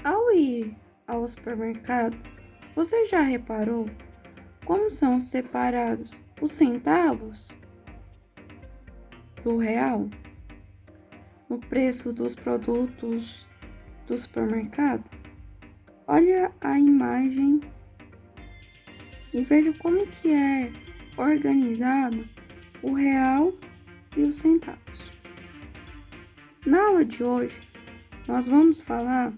Ao ir ao supermercado, você já reparou como são separados os centavos do real no preço dos produtos do supermercado? Olha a imagem e veja como que é organizado o real e os centavos. Na aula de hoje, nós vamos falar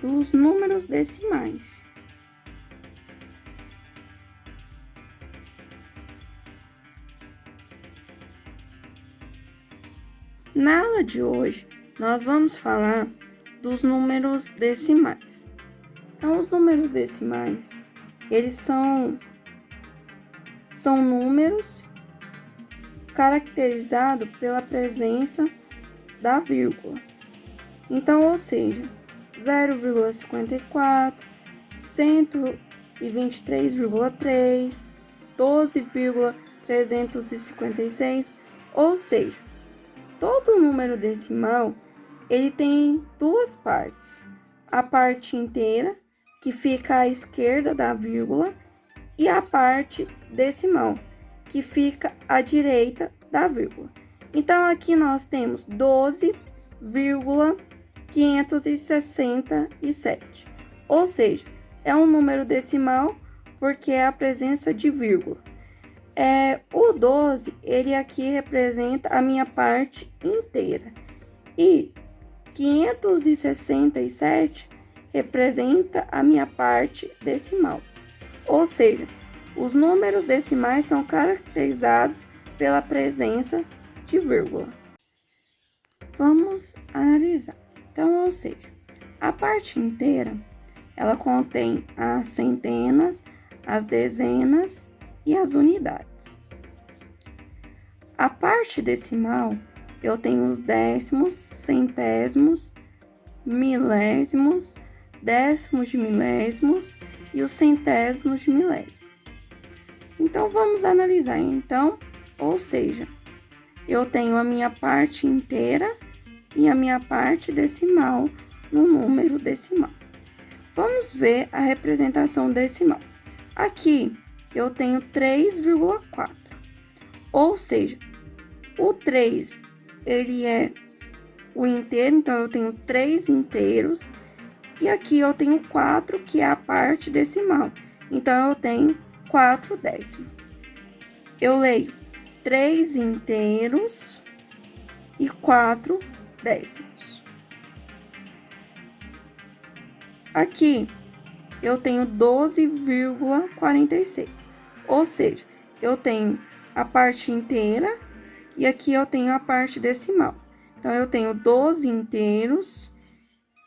dos números decimais. Na aula de hoje, nós vamos falar dos números decimais. Então, os números decimais, eles são números caracterizados pela presença da vírgula. Então, ou seja, 0,54, 123,3, 12,356, ou seja, todo número decimal, ele tem duas partes. A parte inteira, que fica à esquerda da vírgula, e a parte decimal, que fica à direita da vírgula. Então, aqui nós temos 12,567, ou seja, é um número decimal porque é a presença de vírgula. O 12, ele aqui representa a minha parte inteira. E 567 representa a minha parte decimal. Ou seja, os números decimais são caracterizados pela presença de vírgula. Vamos analisar. Então, ou seja, a parte inteira, ela contém as centenas, as dezenas e as unidades. A parte decimal, eu tenho os décimos, centésimos, milésimos, décimos de milésimos e os centésimos de milésimo. Então, vamos analisar. Então, ou seja, eu tenho a minha parte inteira e a minha parte decimal no número decimal. Vamos ver a representação decimal. Aqui, eu tenho 3,4, ou seja, o 3, ele é o inteiro, então eu tenho 3 inteiros, e aqui eu tenho 4, que é a parte decimal, então eu tenho 4 décimos. Eu leio 3 inteiros e 4 décimos. Aqui, eu tenho 12,46, ou seja, eu tenho a parte inteira e aqui eu tenho a parte decimal. Então, eu tenho 12 inteiros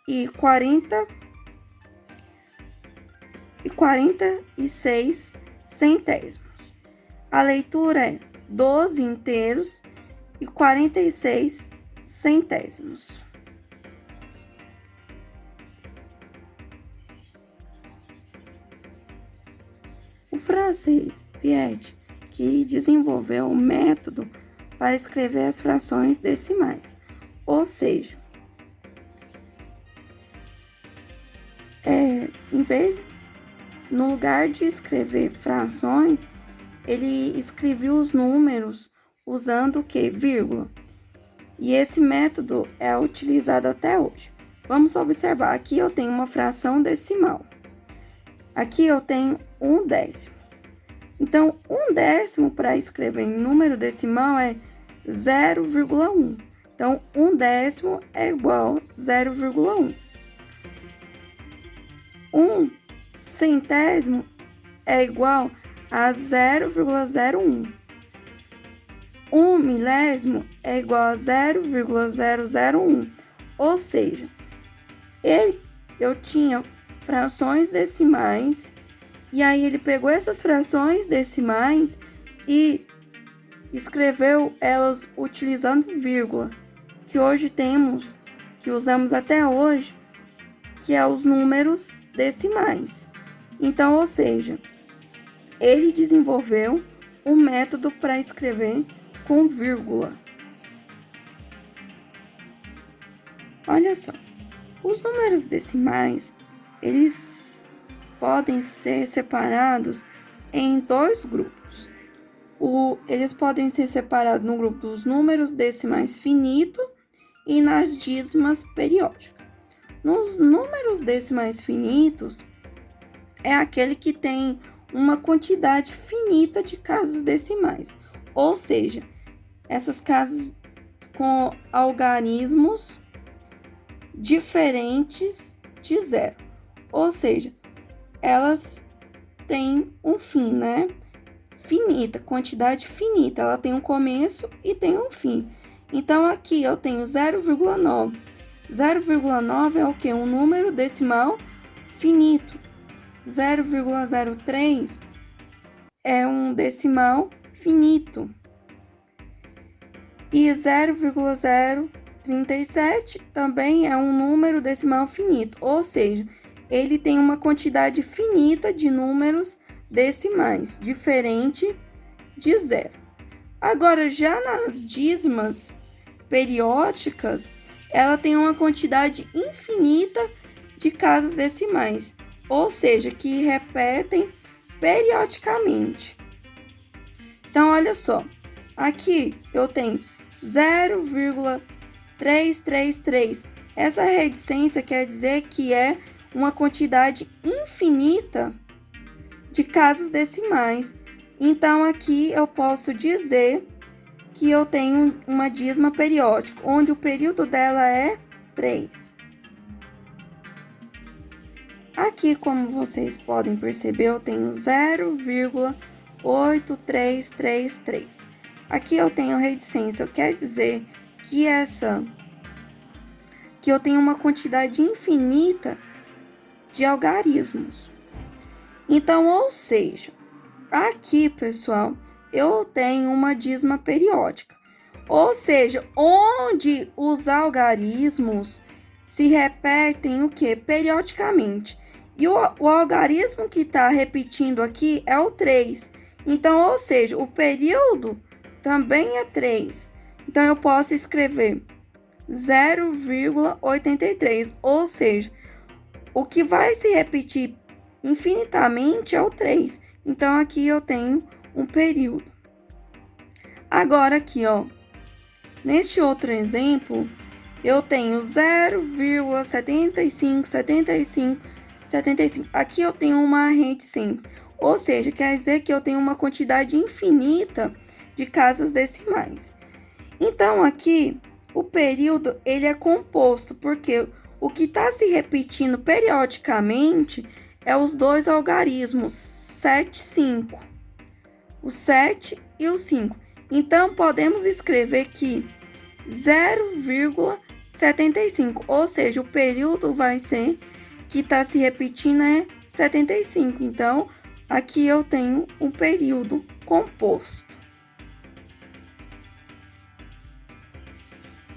e 46 centésimos. A leitura é 12 inteiros e 46 centésimos. O francês Piaget, que desenvolveu o método para escrever as frações decimais, ou seja, no lugar de escrever frações, ele escreveu os números usando o que? Vírgula. E esse método é utilizado até hoje. Vamos observar, aqui eu tenho uma fração decimal. Aqui eu tenho 1 décimo. Então, 1 décimo para escrever em número decimal é 0,1. Então, 1 décimo é igual a 0,1. 1 centésimo é igual a 0,01. 1 milésimo é igual a 0,001. Ou seja, eu tinha frações decimais, e aí ele pegou essas frações decimais e escreveu elas utilizando vírgula, que usamos até hoje, que é os números decimais. Então, ou seja, ele desenvolveu um método para escrever com vírgula. Olha só, Os números decimais, eles podem ser separados em dois grupos. Eles podem ser separados no grupo dos números decimais finitos e nas dízimas periódicas. Nos números decimais finitos, é aquele que tem uma quantidade finita de casas decimais, ou seja, essas casas com algarismos diferentes de zero, ou seja, elas têm um fim, né? Finita, quantidade finita, ela tem um começo e tem um fim. Então, aqui eu tenho 0,9. 0,9 é o quê? Um número decimal finito. 0,03 é um decimal finito. E 0,037 também é um número decimal finito, ou seja, ele tem uma quantidade finita de números decimais, diferente de zero. Agora, já nas dízimas periódicas, ela tem uma quantidade infinita de casas decimais, ou seja, que repetem periodicamente. Então, olha só, aqui eu tenho 0,333. Essa reticência quer dizer que é uma quantidade infinita de casas decimais. Então, aqui eu posso dizer que eu tenho uma dízima periódica, onde o período dela é 3. Aqui, como vocês podem perceber, eu tenho 0,8333. Aqui eu tenho reticência, quer dizer que eu tenho uma quantidade infinita de algarismos. Então, ou seja, aqui, pessoal, eu tenho uma dízima periódica, ou seja, onde os algarismos se repetem o quê? Periodicamente. E o algarismo que está repetindo aqui é o 3. Então, ou seja, o período também é 3. Então, eu posso escrever 0,83, ou seja, o que vai se repetir infinitamente é o 3. Então, aqui eu tenho um período. Agora, aqui, ó, neste outro exemplo, eu tenho 0,75. Aqui eu tenho uma reticência, ou seja, quer dizer que eu tenho uma quantidade infinita de casas decimais. Então, aqui, o período, ele é composto, porque o que está se repetindo periodicamente é os dois algarismos, 7, 5. O 7 e o 5. Então, podemos escrever que 0,75, ou seja, o período vai ser que está se repetindo é 75. Então, aqui eu tenho um período composto.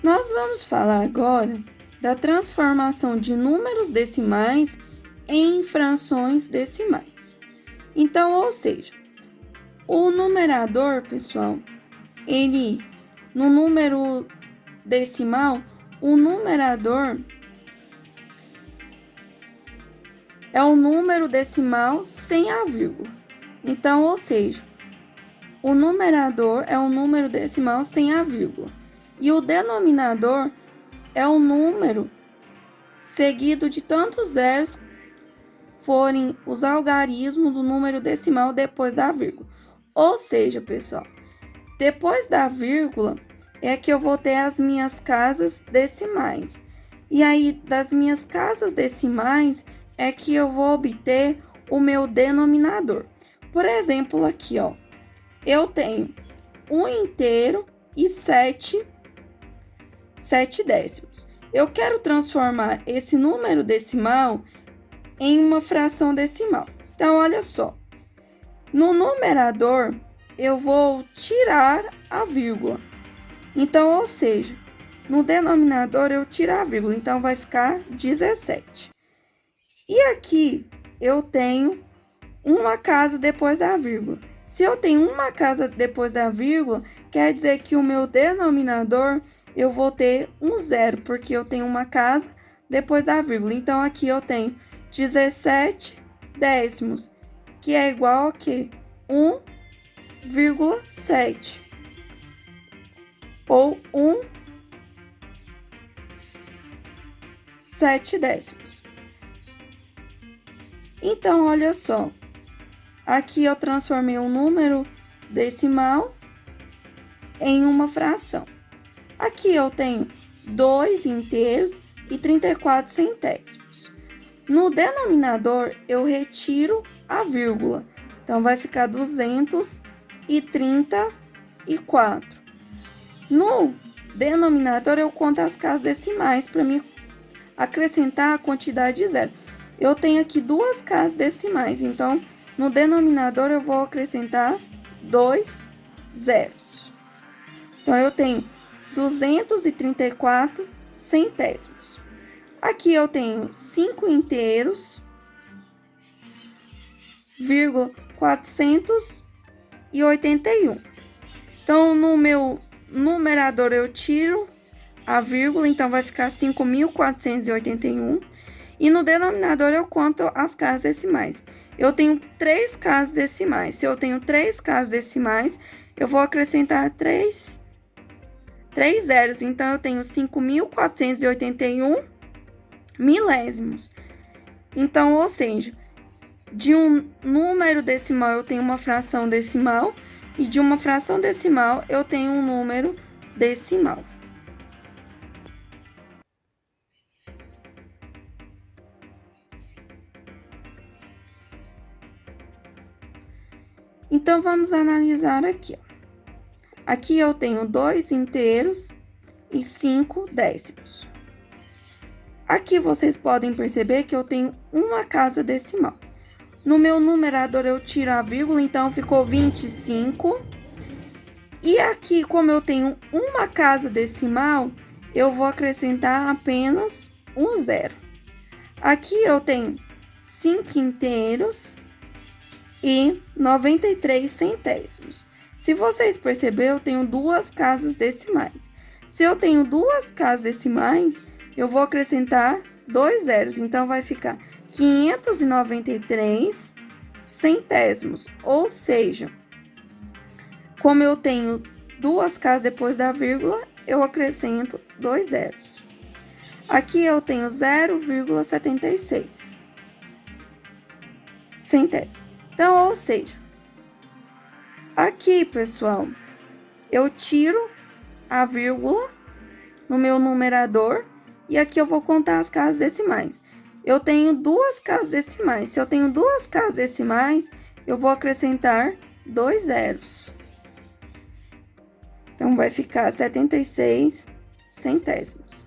Nós vamos falar agora da transformação de números decimais em frações decimais. Então, ou seja, o numerador, pessoal, no número decimal, o numerador é o número decimal sem a vírgula. Então, ou seja, o numerador é o número decimal sem a vírgula. E o denominador é o número seguido de tantos zeros forem os algarismos do número decimal depois da vírgula. Ou seja, pessoal, depois da vírgula é que eu vou ter as minhas casas decimais. E aí, das minhas casas decimais é que eu vou obter o meu denominador. Por exemplo, aqui, ó, eu tenho 1 inteiro e 7 décimos. Eu quero transformar esse número decimal em uma fração decimal. Então, olha só. No numerador, eu vou tirar a vírgula. Então, ou seja, no denominador eu tiro a vírgula. Então, vai ficar 17. E aqui eu tenho uma casa depois da vírgula. Se eu tenho uma casa depois da vírgula, quer dizer que o meu denominador eu vou ter um zero, porque eu tenho uma casa depois da vírgula. Então, aqui eu tenho 17 décimos, que é igual a quê? 1,7. Ou 1,7 décimos. Então, olha só. Aqui eu transformei um número decimal em uma fração. Aqui eu tenho 2 inteiros e 34 centésimos. No denominador, eu retiro a vírgula. Então, vai ficar 234. No denominador, eu conto as casas decimais para me acrescentar a quantidade de zero. Eu tenho aqui 2 casas decimais, então, no denominador, eu vou acrescentar 2 zeros. Então, eu tenho 234 centésimos. Aqui eu tenho 5 inteiros, vírgula 481. Então, no meu numerador, eu tiro a vírgula, então vai ficar 5.481. E no denominador, eu conto as casas decimais. Eu tenho 3 casas decimais. Se eu tenho 3 casas decimais, eu vou acrescentar 3 zeros. Então, eu tenho 5.481 milésimos. Então, ou seja, de um número decimal eu tenho uma fração decimal e de uma fração decimal eu tenho um número decimal. Então, vamos analisar aqui. Aqui eu tenho 2 inteiros e 5 décimos. Aqui vocês podem perceber que eu tenho uma casa decimal. No meu numerador eu tiro a vírgula, então ficou 25. E aqui, como eu tenho uma casa decimal, eu vou acrescentar apenas um zero. Aqui eu tenho 5 inteiros e 93 centésimos. Se vocês perceberem, eu tenho 2 casas decimais. Se eu tenho 2 casas decimais, eu vou acrescentar 2 zeros. Então, vai ficar 593 centésimos. Ou seja, como eu tenho 2 casas depois da vírgula, eu acrescento 2 zeros. Aqui eu tenho 0,76 centésimos. Então, ou seja, aqui, pessoal, eu tiro a vírgula no meu numerador e aqui eu vou contar as casas decimais. Eu tenho 2 casas decimais. Se eu tenho 2 casas decimais, eu vou acrescentar 2 zeros. Então, vai ficar 76 centésimos.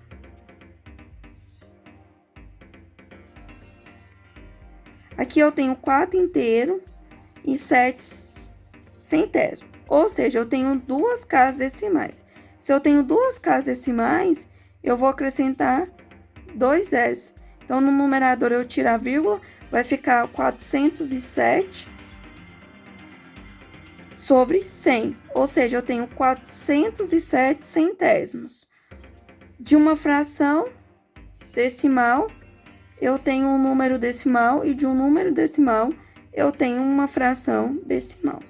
Aqui eu tenho 4 inteiros e 7 centésimos. Ou seja, eu tenho 2 casas decimais. Se eu tenho 2 casas decimais, eu vou acrescentar 2 zeros. Então, no numerador eu tiro a vírgula, vai ficar 407 sobre 100. Ou seja, eu tenho 407 centésimos. De uma fração decimal, eu tenho um número decimal e de um número decimal, eu tenho uma fração decimal.